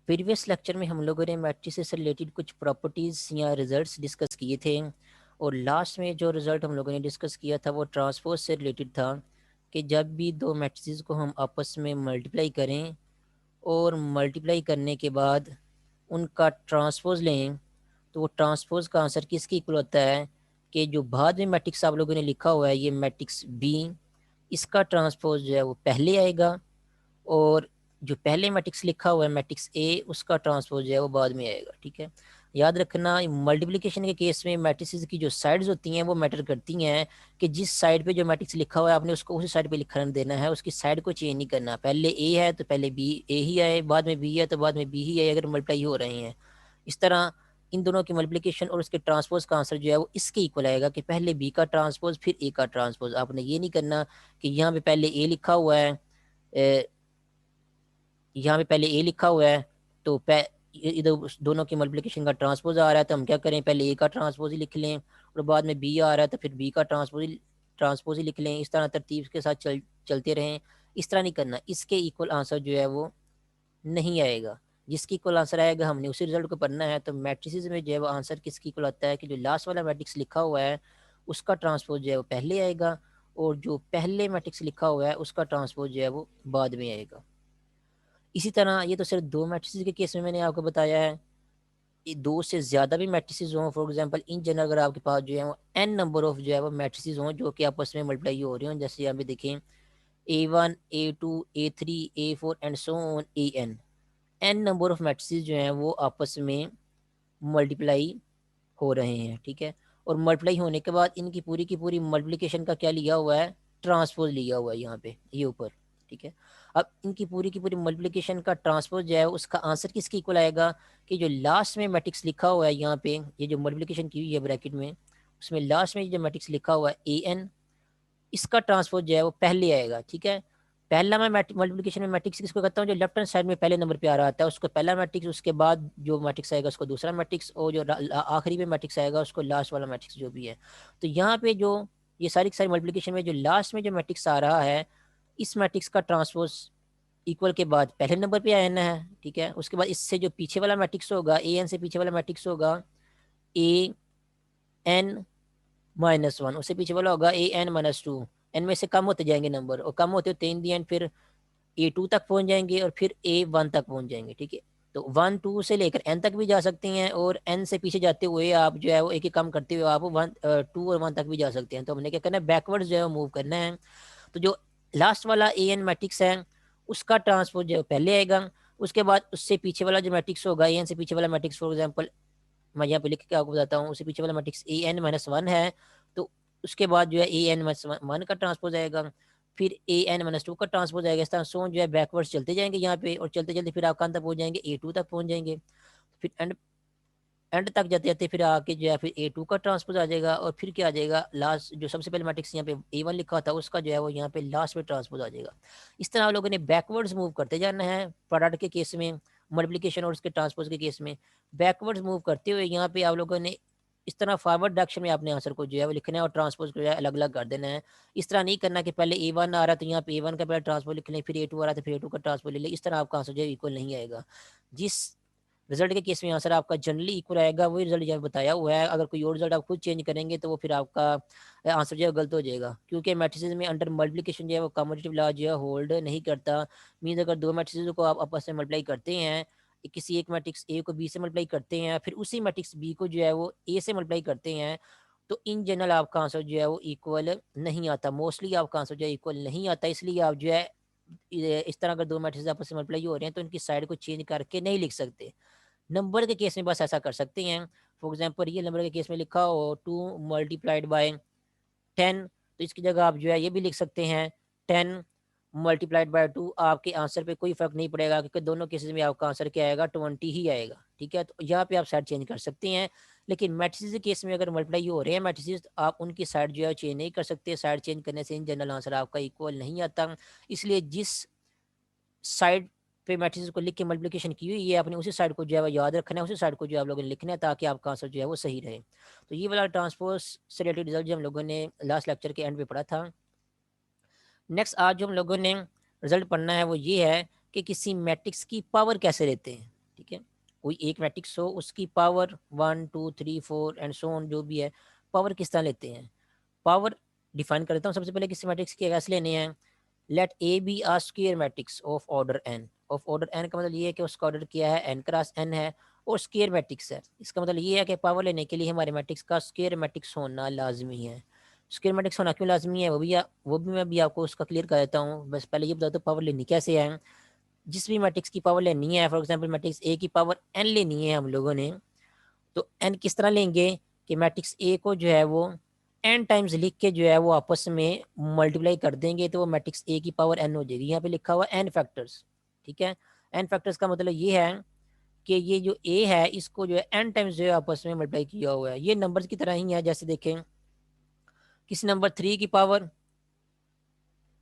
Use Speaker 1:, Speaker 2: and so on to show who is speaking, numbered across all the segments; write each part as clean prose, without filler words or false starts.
Speaker 1: Previous lecture में हम लोगों ने मैट्रिसेस से रिलेटेड कुछ प्रॉपर्टीज़ या रिजल्ट्स डिस्कस किए थे, और लास्ट में जो रिज़ल्ट हम लोगों ने डिस्कस किया था वो ट्रांसपोज से रिलेटेड था कि जब भी दो मैट्रिसेस को हम आपस में मल्टीप्लाई करें और मल्टीप्लाई करने के बाद उनका ट्रांसपोज लें, तो वो ट्रांसपोज का आंसर किसके इक्वल होता है कि जो बाद में मैट्रिक्स आप लोगों ने लिखा हुआ है ये मैट्रिक्स बी, इसका ट्रांसपोज जो है वो पहले आएगा, और जो पहले मैट्रिक्स लिखा हुआ है मैट्रिक्स ए, उसका ट्रांसपोज जो है वो बाद में आएगा। ठीक है, याद रखना मल्टीप्लिकेशन के केस में मैट्रिसेस की जो साइड्स होती हैं वो मैटर करती हैं कि जिस साइड पे जो मैट्रिक्स लिखा हुआ है आपने उसको उसी साइड पे लिखना देना है, उसकी साइड को चेंज नहीं करना। पहले ए है तो पहले बी ए ही आए, बाद में बी है तो बाद में बी ही आए, अगर मल्टीप्लाई हो रहे हैं। इस तरह इन दोनों की मल्टीप्लिकेशन और उसके ट्रांसपोज का आंसर जो है वो इसके इक्वल आएगा कि पहले बी का ट्रांसपोज फिर ए का ट्रांसपोज। आपने ये नहीं करना कि यहाँ पे पहले ए लिखा हुआ है, यहाँ पे पहले ए लिखा हुआ है तो इधर दोनों की मल्टीप्लिकेशन का ट्रांसपोज आ रहा है तो हम क्या करें, पहले ए का ट्रांसपोज ही लिख लें, और बाद में बी आ रहा है तो फिर बी का ट्रांसपोज ही लिख लें। इस तरह तरतीब के साथ चलते रहें। इस तरह नहीं करना, इसके इक्वल आंसर जो है वो नहीं आएगा। जिसकी इक्वल आंसर आएगा हमने उसी रिजल्ट को पढ़ना है। तो मैट्रिसेस में जो है वो आंसर किसकी इक्वल आता है कि जो लास्ट वाला मैट्रिक्स लिखा हुआ है उसका ट्रांसपोज जो है वो पहले आएगा, और जो पहले मैट्रिक्स लिखा हुआ है उसका ट्रांसपोज जो है वो बाद में आएगा। इसी तरह ये तो सिर्फ दो मैट्रिसेस के केस में मैंने आपको बताया है, ये दो से ज़्यादा भी मैट्रिसेस हों, फॉर एग्जांपल इन जनरल अगर आपके पास जो है वो एन नंबर ऑफ जो है वो मैट्रिसेस हों जो कि आपस में मल्टीप्लाई हो रही हों, जैसे यहाँ पे देखें A1 A2 A3 A4 and so on an number of matrices जो हैं वो आपस में मल्टीप्लाई हो रहे हैं। ठीक है, और मल्टीप्लाई होने के बाद इनकी पूरी की पूरी मल्टीप्लिकेशन का क्या लिया हुआ है, ट्रांसपोज लिया हुआ है यहाँ पे ये ऊपर। ठीक है, अब इनकी पूरी की पूरी मल्टीप्लिकेशन का ट्रांसपोज जो है उसका आंसर किसके इक्वल आएगा कि जो लास्ट में मैट्रिक्स लिखा हुआ है यहाँ पे, ये जो मल्टीप्लिकेशन की हुई है ब्रैकेट में, उसमें लास्ट में जो मैट्रिक्स लिखा हुआ है AN, इसका ट्रांसपोज जो है वो पहले आएगा। ठीक है, पहला मैं मल्टीप्लिकेशन में मैट्रिक्स किसको कहता हूँ, जो लेफ्ट हैंड साइड में पहले नंबर पे आ रहा आता है उसको पहला मैट्रिक्स, उसके बाद जो मैट्रिक्स आएगा उसको दूसरा मैट्रिक्स, और जो आखिरी में मैट्रिक्स आएगा उसको लास्ट वाला मैट्रिक्स जो भी है। तो यहाँ पे जो ये सारी की सारी मल्टीप्लिकेशन में जो लास्ट में जो मैट्रिक्स आ रहा है, इस मैट्रिक्स का ट्रांसपोज इक्वल के बाद पहले नंबर पे आना है। ठीक है, उसके बाद इससे जो पीछे वाला मैट्रिक्स होगा, AN से पीछे वाला मैट्रिक्स होगा AN-1, उससे पीछे वाला होगा AN-2। एन में से कम होते जाएंगे नंबर, और कम होते होते इन दी एंड फिर A2 तक पहुंच जाएंगे और फिर A1 तक पहुंच जाएंगे। ठीक है, तो 1 2 से लेकर N तक भी जा सकते हैं, और N से पीछे जाते हुए आप जो है वो एक ही कम करते हुए आप 2 और 1 तक भी जा सकते हैं। तो हमने क्या करना है, बैकवर्ड्स जो है वो मूव करना है। तो जो लास्ट वाला AN मैट्रिक्स है उसका ट्रांसपोज जो है पहले आएगा, उसके बाद उससे पीछे वाला जो मैट्रिक्स होगा AN से पीछे वाला मैट्रिक्स, फॉर एग्जाम्पल मैं यहाँ पे लिख के आपको बताता हूँ, उससे पीछे वाला मैट्रिक्स AN-1 है, तो उसके बाद जो है AN-1 का ट्रांसपोज आएगा, फिर AN-2 का ट्रांसपोज आएगा। इस तरह सो जो है बैकवर्ड्स चलते जाएंगे यहाँ पे, और चलते चलते फिर आप कहाँ तक पहुँच जाएंगे, A2 तक पहुँच जाएंगे। फिर एंड एंड तक जाते जाते फिर आके जो है फिर A2 का ट्रांसपोज आ जाएगा, और फिर क्या आ जाएगा, लास्ट जो सबसे पहले मैट्रिक्स यहाँ पे A1 लिखा था उसका जो है वो यहाँ पे लास्ट में ट्रांसपोज आ जाएगा। इस तरह आप लोगों ने बैकवर्ड्स मूव करते जाना है प्रोडक्ट के केस में, मल्टीप्लिकेशन और उसके ट्रांसपोज के केस में बैकवर्ड्स मूव करते हुए यहाँ पे आप लोगों ने इस तरह फॉरवर्ड डायरेक्शन में आपने आंसर को जो है वो लिखना है, और ट्रांसपोज को जो है अलग अलग कर देना है। इस तरह नहीं करना कि पहले A1 आ रहा है तो यहाँ पे A1 का पहले ट्रांसपोज लिख लें, फिर A2 आ रहा है तो फिर A2 का ट्रांसपोज ले लें। इस तरह आपका आंसर जो है इक्वल नहीं आएगा। जिस रिजल्ट के केस में आंसर आपका जनरली इक्वल आएगा वही रिजल्ट जो बताया हुआ है। अगर कोई और रिजल्ट आप खुद चेंज करेंगे तो वो फिर आपका आंसर जो है गलत हो जाएगा, क्योंकि मैट्रिसेस में अंडर मल्टीप्लिकेशन जो है वो कम्यूटेटिव लॉ जो है होल्ड नहीं करता। मीन्स अगर दो मैट्रिसेस को आप आपस में मल्टीप्लाई करते हैं, किसी एक मैट्रिक्स ए को बी से मल्टीप्लाई करते हैं, फिर उसी मैट्रिक्स बी को जो है वो ए से मल्टीप्लाई करते हैं, तो इन जनरल आपका आंसर जो है वो इक्वल नहीं आता। मोस्टली आपका आंसर जो है इक्वल नहीं आता, इसलिए आप जो है इस तरह अगर दो मैट्रिक्स आपस में मल्टीप्लाई हो रहे हैं तो इनकी साइड को चेंज करके नहीं लिख सकते। नंबर के केस में बस ऐसा कर सकते हैं। फॉर एग्जाम्पल ये नंबर के केस में लिखा हो 2 × 10, तो इसकी जगह आप जो है ये भी लिख सकते हैं 10 × 2। आपके आंसर पे कोई फर्क नहीं पड़ेगा, क्योंकि दोनों केसेस में आपका आंसर क्या आएगा, 20 ही आएगा। ठीक है, तो यहाँ पे आप साइड चेंज कर सकते हैं। लेकिन मैट्रिसेस के केस में अगर मल्टीप्लाई हो रहे हैं मैट्रिसेस, तो आप उनकी साइड जो है चेंज नहीं कर सकते। साइड चेंज करने से इन जनरल आंसर आपका इक्वल नहीं आता। इसलिए जिस साइड पे मैट्रिसेस को लिख के मल्टीप्लिकेशन की हुई है आपने उसी साइड को जो है वो याद रखना है, उसी साइड को जो है आप लोगों ने लिखना है, ताकि आपका आंसर जो है वो सही रहे। तो ये वाला ट्रांसपोज से रिलेटेड रिजल्ट जो हम लोगों ने लास्ट लेक्चर के एंड पे पढ़ा था। नेक्स्ट आज जो हम लोगों ने रिजल्ट पढ़ना है वो ये है कि किसी मैट्रिक्स की पावर कैसे लेते हैं। कोई एक मैट्रिक्स हो, उसकी पावर 1 2 3 4 एंड सो ऑन जो भी है, पावर किस तरह लेते हैं। पावर डिफाइन कर देता हूँ सबसे पहले किसी मैट्रिक्स के कैसे लेने हैं। Let A B a square matrix of order n. Of order n का मतलब ये है कि उसका ऑर्डर क्या है, एन क्रॉस एन है और स्क्वायर मैट्रिक्स है। इसका मतलब ये है कि पावर लेने के लिए हमारे मैट्रिक्स का स्क्वायर मैट्रिक्स होना लाजमी है। स्क्वायर मैट्रिक्स होना क्यों लाजमी है वो भी मैं भी आपको उसका क्लियर कर देता हूँ। बस पहले ये बता दो पावर लेनी कैसे है। जिस भी मैट्रिक्स की पावर लेनी है, फॉर एग्जाम्पल मैट्रिक्स ए की पावर एन लेनी है हम लोगों ने, तो एन किस तरह लेंगे कि मैट्रिक्स ए को जो है वो एन टाइम्स लिख के जो है वो आपस में मल्टीप्लाई कर देंगे, तो वो मैट्रिक्स ए की पावर एन हो जाएगी। यहाँ पे लिखा हुआ एन फैक्टर्स, ठीक है। एन फैक्टर्स का मतलब ये है कि ये जो ए है इसको जो है एन टाइम्स जो है आपस में मल्टीप्लाई किया हुआ है। ये नंबर्स की तरह ही है, जैसे देखें किसी नंबर 3 की पावर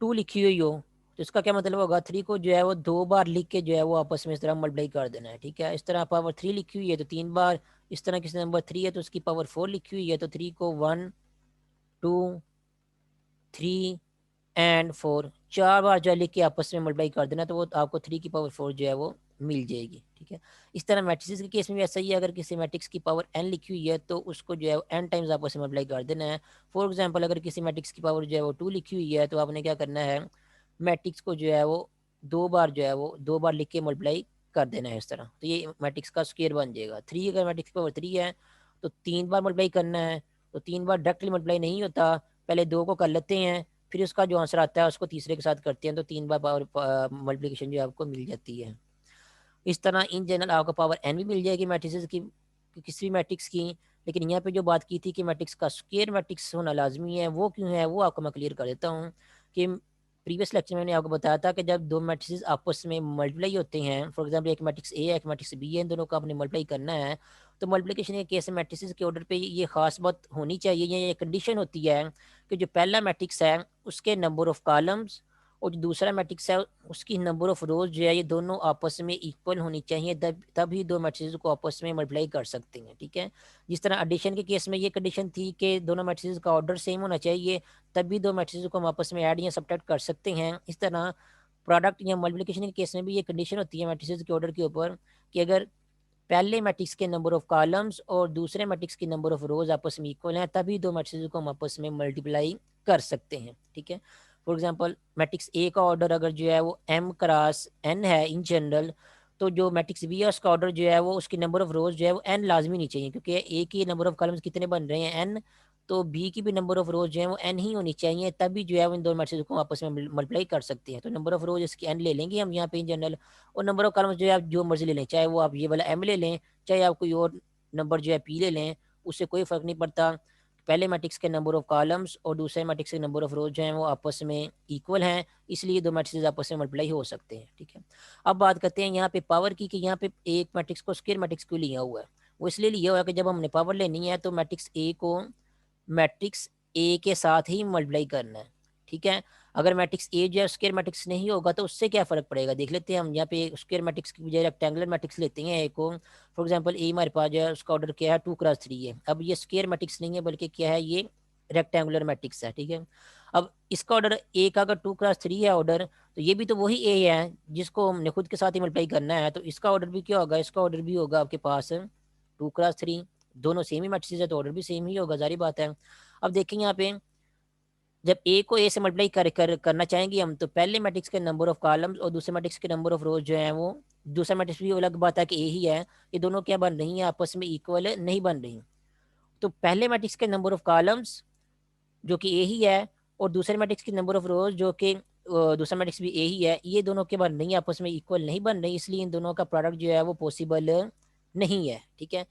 Speaker 1: 2 लिखी हुई हो, तो इसका क्या मतलब होगा, 3 को जो है वो 2 बार लिख के जो है वो आपस में इस तरह मल्टीप्लाई कर देना है, ठीक है। इस तरह पावर 3 लिखी हुई है तो 3 बार, इस तरह किसी नंबर 3 है तो उसकी पावर 4 लिखी हुई है तो 3 को 1 2 3 एंड 4 4 बार जो है लिख के आपस में मल्टीप्लाई कर देना, तो वो आपको 3 की पावर 4 जो है वो मिल जाएगी, ठीक है। इस तरह मैट्रिसेस के केस में भी ऐसा ही है, अगर किसी मैट्रिक्स की पावर n लिखी हुई है तो उसको जो है n टाइम्स आपस में मल्टीप्लाई कर देना है। फॉर एग्जांपल अगर किसी मैट्रिक्स की पावर जो है वो 2 लिखी हुई है तो आपने क्या करना है, मैट्रिक्स को जो है वो 2 बार जो है वो 2 बार लिख के मल्टीप्लाई कर देना है इस तरह, तो ये मैट्रिक्स का स्क्वायर बन जाएगा। 3 अगर मैट्रिक्स की पावर 3 है तो 3 बार मल्टीप्लाई करना है, तो 3 बार डायरेक्टली मल्टीप्लाई नहीं होता, पहले 2 को कर लेते हैं, फिर उसका जो आंसर आता है उसको तीसरे के साथ करते हैं, तो 3 बार पावर मल्टीप्लिकेशन जो है आपको मिल जाती है। इस तरह इन जनरल आपको पावर एन भी मिल जाएगी मैट्रिसेस की, किसी भी मैट्रिक्स की। लेकिन यहाँ पे जो बात की थी कि मैट्रिक्स का स्क्वायर मैट्रिक्स होना लाजमी है, वो क्यों है वो आपको मैं क्लियर कर देता हूँ। कि प्रीवियस लेक्चर में मैंने आपको बताया था कि जब दो मैट्रिसेस आपस में मल्टीप्लाई होते हैं, फॉर एग्जाम्पल एक मैट्रिक्स ए है एक मैट्रिक्स बी है, इन दोनों को आपने मल्टीप्लाई करना है, तो मल्टीप्लिकेशन के केस में मैट्रिसेस के ऑर्डर पे ये खास बात होनी चाहिए, ये कंडीशन होती है कि जो पहला मैट्रिक्स है उसके नंबर ऑफ कॉलम्स और जो दूसरा मैट्रिक्स है उसकी नंबर ऑफ रोज जो है ये दोनों आपस में इक्वल होनी चाहिए, तभी दो मैट्रिसेस को आपस में मल्टीप्लाई कर सकते हैं, ठीक है। जिस तरह एडिशन के केस में ये कंडीशन थी कि दोनों मैट्रिसेस का ऑर्डर सेम होना चाहिए, तभी दो मैट्रिसेस को हम आपस में ऐड या सब्ट्रैक्ट कर सकते हैं। इस तरह प्रोडक्ट या मल्टीप्लिकेशन के केस में भी ये कंडीशन होती है मैट्रिसेस के ऑर्डर के ऊपर कि अगर पहले मैट्रिक्स के नंबर ऑफ कॉलम्स और दूसरे मैट्रिक्स की नंबर ऑफ रोज आपस में इक्वल हैं, तभी दो मैट्रिक्स को हम आपस में मल्टीप्लाई कर सकते हैं, ठीक है। फॉर एग्जांपल मैट्रिक्स ए का ऑर्डर अगर जो है वो m क्रॉस n है इन जनरल, तो जो मैट्रिक्स बी है उसका ऑर्डर जो है वो उसकी नंबर ऑफ रोज जो है वो n लाजमी नहीं चाहिए, क्योंकि ए की नंबर ऑफ कॉलम्स कितने बन रहे हैं n, तो बी की भी नंबर ऑफ रोज जो है वो n ही होनी चाहिए, तभी जो है वो इन दोनों मैट्रिक्स को आपस में मल्टीप्लाई कर सकते हैं। तो नंबर ऑफ रोज इसकी n ले लेंगे हम यहाँ पे इन जनरल, और नंबर ऑफ कॉलम्स जो है आप जो मर्जी ले लें, चाहे वो आप ये वाला m ले लें चाहे आप कोई और नंबर जो है p ले लें, उससे कोई फर्क नहीं पड़ता। पहले मैट्रिक्स के नंबर ऑफ कॉलम्स और दूसरे मैट्रिक्स के नंबर ऑफ रोज जो हैं वो आपस में इक्वल हैं, इसलिए दो मैट्रिक्स आपस में मल्टीप्लाई हो सकते हैं, ठीक है। अब बात करते हैं यहाँ पे पावर की, कि यहाँ पे एक मैट्रिक्स को स्क्वायर मैट्रिक्स क्यों लिया हुआ है। वो इसलिए लिया हुआ है कि जब हमने पावर लेनी है तो मैट्रिक्स ए को मैट्रिक्स ए के साथ ही मल्टीप्लाई करना है, ठीक है। अगर मैट्रिक्स ए जो है स्क्वायर मैट्रिक्स नहीं होगा तो उससे क्या फर्क पड़ेगा, देख लेते हैं हम। यहाँ पे स्क्वायर मैट्रिक्स की बजाय रेक्टेंगुलर मैट्रिक्स लेते हैं ए को। फॉर एग्जांपल ए हमारे पास जो है उसका ऑर्डर क्या है 2 क्रॉस 3 है। अब ये स्क्वायर मैट्रिक्स नहीं है बल्कि क्या है, ये रेक्टेंगुलर मैट्रिक्स है, ठीक है। अब इसका ऑर्डर ए का अगर 2 क्रॉस 3 है ऑर्डर, तो ये भी तो वही ए है जिसको हमने खुद के साथ ही मल्टीप्लाई करना है, तो इसका ऑर्डर भी क्या होगा, इसका ऑर्डर भी होगा आपके पास 2 क्रॉस 3। दोनों सेम ही मैट्रिक्स है तो ऑर्डर भी सेम ही होगा, जारी बात है। अब देखेंगे यहाँ पे जब ए को ए से मल्टीप्लाई करना चाहेंगे हम, तो पहले मैट्रिक्स के नंबर ऑफ कॉलम्स और दूसरे मैट्रिक्स के नंबर ऑफ रोज जो है वो, दूसरा मैट्रिक्स भी अलग बात है कि ए ही है, ये दोनों क्या बन रही हैं, आपस में इक्वल नहीं बन रही। तो पहले मैट्रिक्स के नंबर ऑफ कॉलम्स जो कि ए ही है और दूसरे मैट्रिक्स की नंबर ऑफ रोज जो कि दूसरा मैट्रिक्स भी ए ही है, ये दोनों के बन रही है आपस में इक्वल नहीं बन रही, इसलिए इन दोनों का प्रोडक्ट जो है वो पॉसिबल नहीं है, ठीक है।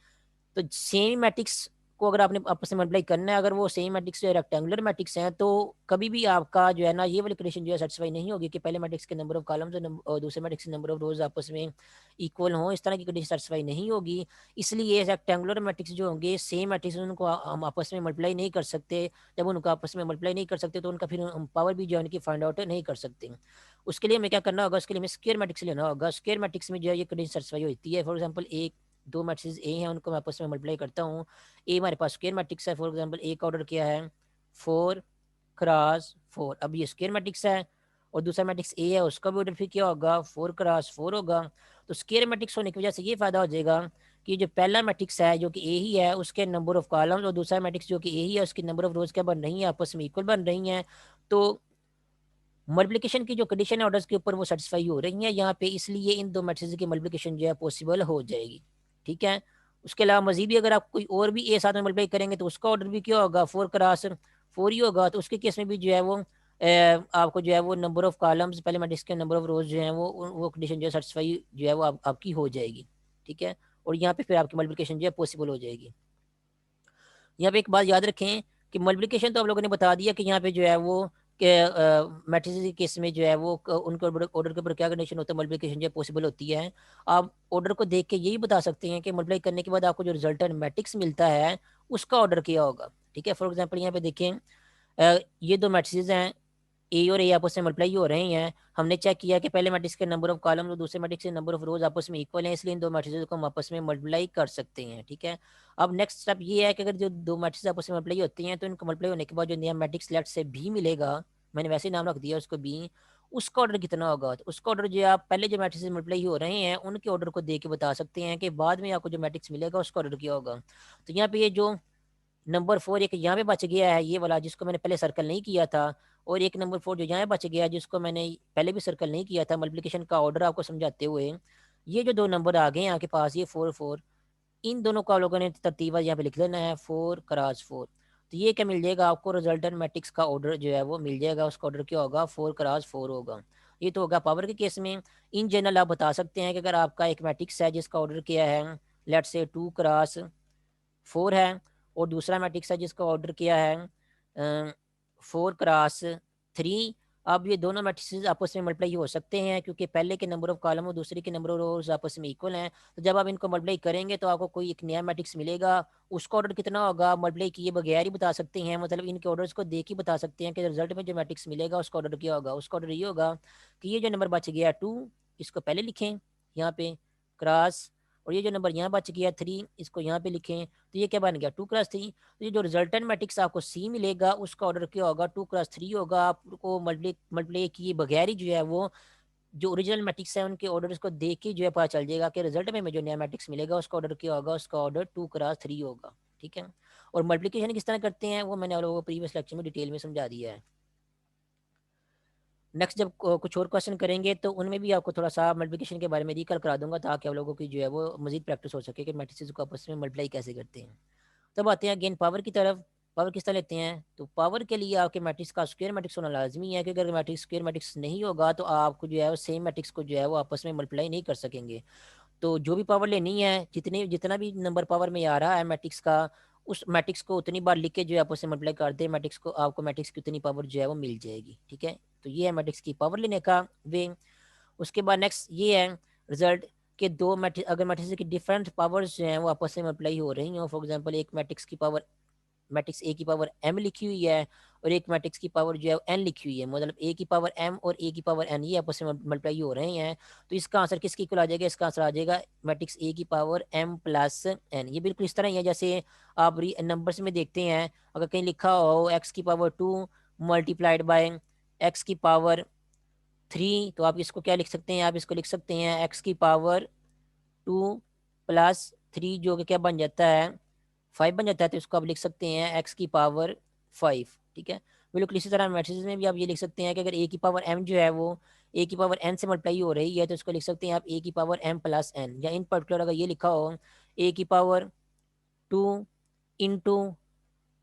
Speaker 1: तो सेम मैट्रिक्स को अगर आपने आपस में मल्टीप्लाई करना है, अगर वो सेम मैट्रिक्स जो है रेक्टेंगुलर मैट्रिक्स हैं, तो कभी भी आपका जो है ना ये वाली कंडीशन जो है सेटिस्फाई नहीं होगी कि पहले मैट्रिक्स के नंबर ऑफ कॉलम्स और दूसरे मैट्रिक्स के नंबर ऑफ रोज आपस में इक्वल हों, इस तरह की कंडीशन सेटिस्फाई नहीं होगी। इसलिए रेक्टेंगुलर मैट्रिक्स जो होंगे सेम मैट्रिक्स, उनको हम आपस में मल्टीप्लाई नहीं कर सकते। जब उनको आपस में मल्टीप्लाई नहीं कर सकते तो उनका फिर हम पावर भी जो है उनकी फाइंड आउट नहीं कर सकते। उसके लिए हमें क्या करना होगा, उसके लिए हमें स्क्वायर मैट्रिक्स लेना होगा। स्क्वायर मैट्रिक्स में जो है ये कंडीशन सेटिस्फाई होती है। फॉर एग्जाम्पल एक दो मैट्रिक्स ए हैं उनको मैं आपस में मल्टीप्लाई करता हूँ, ए हमारे पास स्क्वायर मैट्रिक्स है। फॉर एग्जांपल ए का ऑर्डर किया है 4 क्रॉस 4, अब ये स्क्वायर मैट्रिक्स है और दूसरा मैट्रिक्स ए है उसका भी ऑर्डर फिर क्या होगा 4x4 होगा। तो स्क्वायर मैट्रिक्स होने की वजह से ये फायदा हो जाएगा कि जो पहला मैट्रिक्स है जो कि ए ही है उसके नंबर ऑफ कॉलम्स और दूसरा मैट्रिक्स जो कि ए ही है उसकी नंबर ऑफ रोज क्या बन रही है आपस में इक्वल बन रही हैं। तो मल्टीप्लिकेशन की जो कंडीशन है ऑर्डर्स के ऊपर वो सेटिस्फाई हो रही है यहाँ पे, इसलिए इन दो मैट्रिक्स की मल्टीप्लिकेशन जो है पॉसिबल हो जाएगी। ठीक है। उसके अलावा मजीद भी अगर आप कोई और भी ए साथ में मल्टीप्लाई करेंगे तो उसका ऑर्डर भी क्या होगा 4x4 ही होगा। तो उसके केस में भी जो है वो आपको जो है वो नंबर ऑफ कॉलम्स पहले मैट्रिक्स के नंबर ऑफ रोज जो है वो कंडीशन जो है सेटिस्फाई जो है वो आपकी हो जाएगी। ठीक है। और यहाँ पे फिर आपकी मल्टीप्लिकेशन जो है पॉसिबल हो जाएगी। यहाँ पे एक बात याद रखें कि मल्टीप्लिकेशन तो आप लोगों ने बता दिया कि यहाँ पे जो है वो मैट्रिसेस के केस में जो है वो उनके ऑर्डर के ऊपर क्या कंडीशन होता है मल्टीप्लिकेशन जो है पॉसिबल होती है। आप ऑर्डर को देख के यही बता सकते हैं कि मल्टीप्लाई करने के बाद आपको जो रिजल्टेंट मैट्रिक्स मिलता है उसका ऑर्डर क्या होगा। ठीक है। फॉर एग्जाम्पल यहाँ पे देखें ये दो मैट्रिसेस हैं ए और ए आपस में मल्टीप्लाई हो रहे हैं। हमने चेक किया कि पहले मैट्रिक्स के नंबर ऑफ कॉलम और दूसरे मैट्रिक्स के नंबर ऑफ रोज आपस में इक्वल हैं, इसलिए इन दो मैट्रिक्स को हम आपस में मल्टीप्लाई कर सकते हैं। ठीक है। अब नेक्स्ट स्टेप ये है कि अगर जो दो मैट्रिक्स आपस में मल्टीप्लाई होती हैं तो इनको मल्टीप्लाई होने के बाद जो नया मैट्रिक्स लेफ्ट से भी मिलेगा, मैंने वैसे ही नाम रख दिया उसको बी, उसका ऑर्डर कितना होगा। तो उसका ऑर्डर जो आप पहले जो मैट्रिक्स मल्टीप्लाई हो रहे हैं उनके ऑर्डर को दे के बता सकते हैं कि बाद में आपको जो मैट्रिक्स मिलेगा उसका ऑर्डर क्या होगा। तो यहाँ पे ये जो नंबर 4 एक यहाँ पे बच गया है ये वाला जिसको मैंने पहले सर्कल नहीं किया था, और एक नंबर 4 जो यहाँ बच गया है जिसको मैंने पहले भी सर्कल नहीं किया था मल्टीप्लिकेशन का ऑर्डर आपको समझाते हुए। ये जो दो नंबर आ गए हैं आपके पास ये 4 4, इन दोनों को आप लोगों ने तरतीब यहाँ पे लिख लेना है 4x4। तो ये क्या मिल जाएगा आपको रिजल्टेंट मैट्रिक्स का ऑर्डर जो है वो मिल जाएगा, उसका ऑर्डर क्या होगा 4x4 होगा। ये तो होगा पावर के केस में। इन जनरल आप बता सकते हैं कि अगर आपका एक मैट्रिक्स है जिसका ऑर्डर क्या है लेट से 2x4 है और दूसरा मैट्रिक्स है जिसका ऑर्डर किया है 4x3। अब ये दोनों मैट्रिक्स आपस में मल्टीप्लाई हो सकते हैं क्योंकि पहले के नंबर ऑफ कॉलम और दूसरे के नंबर ऑफ रोज आपस में इक्वल हैं। तो जब आप इनको मल्टीप्लाई करेंगे तो आपको कोई एक नया मैट्रिक्स मिलेगा, उसका ऑर्डर कितना होगा मल्टीप्लाई किए बगैर ही बता सकते हैं, मतलब इनके ऑर्डर्स को देख ही बता सकते हैं कि रिजल्ट में जो मैट्रिक्स मिलेगा उसका ऑर्डर क्या होगा। उसका ऑर्डर ये होगा कि ये जो नंबर बच गया 2 इसको पहले लिखें यहाँ पे क्रॉस, और ये जो नंबर यहाँ बच गया 3 इसको यहाँ पे लिखें। तो ये क्या बन गया 2x3। तो ये जो रिजल्टेंट मैट्रिक्स आपको सी मिलेगा उसका ऑर्डर क्या होगा 2x3 होगा। आपको मल्टीप्लाई किए बगैर ही जो है वो जो ओरिजिनल मैट्रिक्स है उनके ऑर्डर्स को देख के जो है पता चल जाएगा कि रिजल्ट में जो नया मैट्रिक्स मिलेगा उसका ऑर्डर क्या होगा, उसका ऑर्डर 2x3 होगा। ठीक है। और मल्टीप्लिकेशन किस तरह करते हैं वो मैंने आप लोगों को प्रीवियस लेक्चर में डिटेल में समझा दिया है। नेक्स्ट जब कुछ और क्वेश्चन करेंगे तो उनमें भी आपको थोड़ा सा मल्टीप्लिकेशन के बारे में रिकल करा दूंगा ताकि आप लोगों की जो है वो मजीद प्रैक्टिस हो सके कि मैट्रिसेस को आपस में मल्टीप्लाई कैसे करते हैं। तब आते हैं अगेन पावर की तरफ। पावर किस तरह लेते हैं तो पावर के लिए आपके मैट्रिक्स का स्क्वायर मैट्रिक्स होना लाजमी है, क्योंकि अगर मैट्रिक्स स्क्वायर मैट्रिक्स नहीं होगा तो आपको जो है वो सेम मैट्रिक्स को जो है वो आपस में मल्टीप्लाई नहीं कर सकेंगे। तो जो भी पावर लेनी है जितना भी नंबर पावर में आ रहा है मैट्रिक्स का उस मैट्रिक्स को उतनी बार लिख के जो है आपस में मल्टीप्लाई कर दे मैट्रिक्स को, आपको मैट्रिक्स की उतनी पावर जो है वो मिल जाएगी। ठीक है। तो ये है मैट्रिक्स की पावर लेने का वे। उसके बाद नेक्स्ट ये है रिजल्ट के दो मैट्रिक्स अगर मैट्रिक्स की डिफरेंट पावर्स जो हैं वो आपस में मल्टीप्लाई हो रही हैं। फॉर एग्जांपल एक मैट्रिक्स की पावर मैट्रिक्स ए की पावर एम लिखी हुई है और एक मैट्रिक्स की पावर जो है एन लिखी हुई है, मतलब ए की पावर एम और ए की पावर एन ये आपस में मल्टीप्लाई हो रहे हैं। तो इसका आंसर किसके इक्वल आ जाएगा, इसका आंसर आ जाएगा मैट्रिक्स ए की पावर एम प्लस एन। ये बिल्कुल इस तरह ही है जैसे आप नंबर्स में देखते हैं अगर कहीं लिखा हो एक्स की पावर 2 मल्टीप्लाइड बाय एक्स की पावर 3 तो आप इसको क्या लिख सकते हैं, आप इसको लिख सकते हैं एक्स की पावर 2 + 3 जो कि क्या बन जाता है 5 बन जाता है। तो इसको आप लिख सकते हैं एक्स की पावर 5। ठीक है। बिल्कुल इसी तरह मैट्रिसेस में भी आप ये लिख सकते हैं कि अगर ए की पावर एम जो है वो ए की पावर एन से मल्टीप्लाई हो रही है तो इसको लिख सकते हैं आप ए की पावर एम प्लस एन, या इन पर्टिकुलर अगर ये लिखा हो ए की पावर 2 इंटू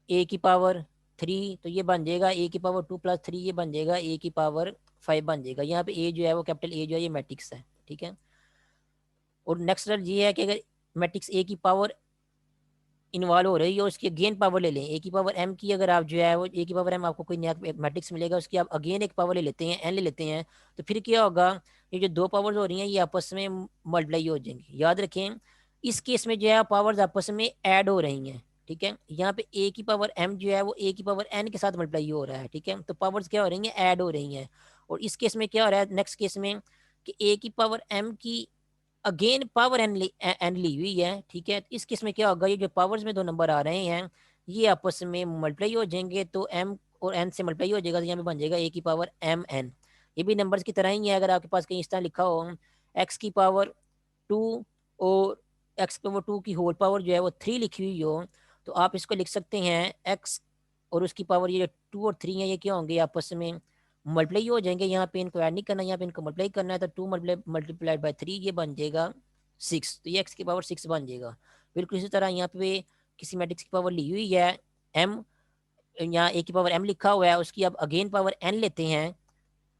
Speaker 1: ए की पावर 3 तो ये बन जाएगा ए की पावर 2 + 3 ये बन जाएगा ए की पावर 5 बन जाएगा। यहाँ पे ए जो है वो कैपिटल ए जो है ये मैट्रिक्स है। ठीक है। और नेक्स्ट ये है कि अगर मैट्रिक्स ए की पावर इन्वॉल्व हो रही है उसकी अगेन पावर ले लें ए की पावर एम की, अगर आप जो है वो ए की पावर एम आपको कोई नया मैट्रिक्स मिलेगा उसकी आप अगेन एक पावर ले लेते हैं एन ले लेते हैं, तो फिर क्या होगा ये जो दो पावर्स हो रही हैं ये आपस में मल्टीप्लाई हो जाएंगी। याद रखें इस केस में जो है पावर्स आपस में ऐड हो रही हैं। ठीक है। यहाँ पे ए की पावर एम जो है वो ए की पावर एन के साथ मल्टीप्लाई हो रहा है। ठीक है। तो पावर्स क्या हो रही हैं ऐड हो रही हैं। और इस केस में क्या हो रहा है नेक्स्ट केस में कि ए की पावर एम की अगेन पावर एन ली हुई है। ठीक है। इस केस में क्या होगा ये जो पावर्स में दो नंबर आ रहे हैं ये आपस में मल्टीप्लाई हो जाएंगे तो एम और एन से मल्टीप्लाई हो जाएगा तो यहाँ पे बन जाएगा ए की पावर एम एन। ये भी नंबर्स की तरह ही है। अगर आपके पास कहीं इस तरह लिखा हो एक्स की पावर 2 और एक्स पावर 2 की होल पावर जो है वो 3 लिखी हुई हो, तो आप इसको लिख सकते हैं एक्स और उसकी पावर ये 2 और 3 है, ये क्या होंगे आपस में मल्टीप्लाई हो जाएंगे। यहाँ पे इनको ऐड नहीं करना, यहाँ पे इनको मल्टीप्लाई करना है, तो 2 मल्टीप्लाइड बाई 3 ये बन जाएगा 6, तो ये एक्स की पावर 6 बन जाएगा। बिल्कुल इसी तरह यहाँ पे किसी मैट्रिक्स की पावर ली हुई है एम, यहाँ ए की पावर एम लिखा हुआ है, उसकी अब अगेन पावर एन लेते हैं,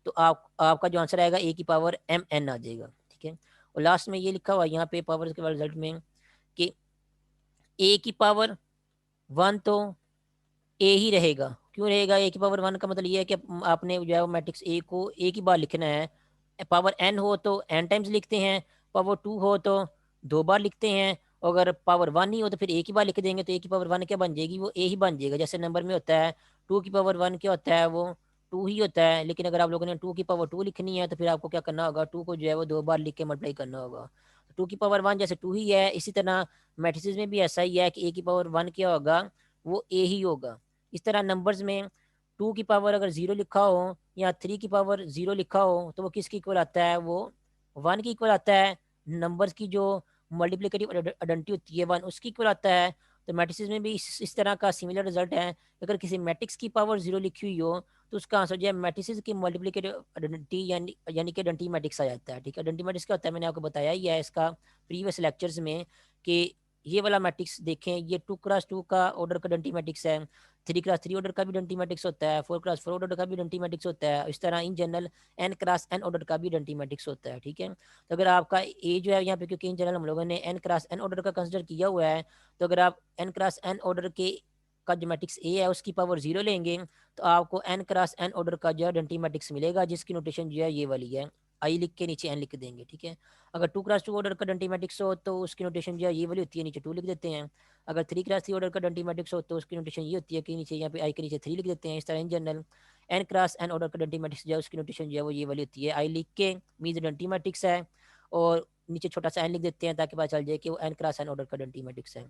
Speaker 1: तो आपका जो आंसर आएगा ए की पावर एम एन आ जाएगा। ठीक है, और लास्ट में ये लिखा हुआ है यहाँ पे पावर के रिजल्ट में कि ए की पावर 1 तो ए ही रहेगा। क्यों रहेगा? ए की पावर 1 का मतलब ये है कि आपने जो है वो मैट्रिक्स ए को एक ही बार लिखना है। पावर एन हो तो एन टाइम्स लिखते हैं, पावर 2 हो तो 2 बार लिखते हैं, और अगर पावर 1 ही हो तो फिर एक ही बार लिख देंगे, तो ए की पावर 1 क्या बन जाएगी? वो ए ही बन जाएगा। जैसे नंबर में होता है 2 की पावर 1 क्या होता है? वो 2 ही होता है। लेकिन अगर आप लोगों ने 2 की पावर 2 लिखनी है तो फिर आपको क्या करना होगा? 2 को जो है वो 2 बार लिख के मल्टीप्लाई करना होगा। 2 की पावर 1 जैसे 2 ही है, इसी तरह मैट्रिसेस में भी ऐसा ही है कि ए की पावर 1 क्या होगा? वो ए ही होगा। इस तरह नंबर्स में 2 की पावर अगर 0 लिखा हो या 3 की पावर 0 लिखा हो तो वो किसकी इक्वल आता है? वो 1 की इक्वल आता है। नंबर्स की जो मल्टीप्लिकेटिव आइडेंटिटी होती है 1 उसकी इक्वल आता है। तो मैट्रिसेस में भी इस तरह का सिमिलर रिजल्ट है। अगर किसी मैट्रिक्स की पावर 0 लिखी हुई हो तो उसका आंसर जो है मैट्रिसेस की मल्टीप्लिकेटिव आइडेंटिटी यानी कि आइडेंटिटी मैट्रिक्स आ जाता है। ठीक है, आइडेंटिटी मैट्रिक्स क्या होता है मैंने आपको बताया ही है इसका प्रीवियस लेक्चर्स में कि ये वाला मैट्रिक्स देखें, ये 2x2 का ऑर्डर का आइडेंटिटी मैट्रिक्स है, 3x3 ऑर्डर का भी आइडेंटिटी मैट्रिक्स होता है, 4x4 ऑर्डर का भी आइडेंटिटी मैट्रिक्स होता है। इस तरह in general n x n order का भी आइडेंटिटी मैट्रिक्स होता है। ठीक है, तो अगर आपका ए जो है यहाँ पे, क्योंकि इन जनरल हम लोगों ने n x n ऑर्डर का कंसिडर किया हुआ है, तो अगर आप n x n ऑर्डर के का जो मैट्रिक्स ए है उसकी पावर 0 लेंगे तो आपको n x n ऑर्डर का जो आइडेंटिटी मैट्रिक्स मिलेगा, जिसकी नोटेशन जो है ये वाली है, आई लिख के नीचे एन लिख देंगे। ठीक है, अगर 2x2 ऑर्डर का आइडेंटिटी मैट्रिक्स हो तो उसकी नोटेशन जो है ये वाली होती है, नीचे 2 लिख देते हैं। अगर 3x3 ऑर्डर का आइडेंटिटी मैट्रिक्स हो तो उसकी नोटेशन ये होती है कि नीचे यहाँ पे आई के नीचे 3 लिख देते हैं। इस तरह in general n x n order का आइडेंटिटी मैट्रिक्स जो है उसकी नोटेशन जो है वो ये वाली होती है, आई लिख के मीन्स आइडेंटिटी मैट्रिक्स है, और नीचे छोटा सा एन लिख देते हैं ताकि पता चल जाए कि वो n x n ऑर्डर का आइडेंटिटी मैट्रिक्स है।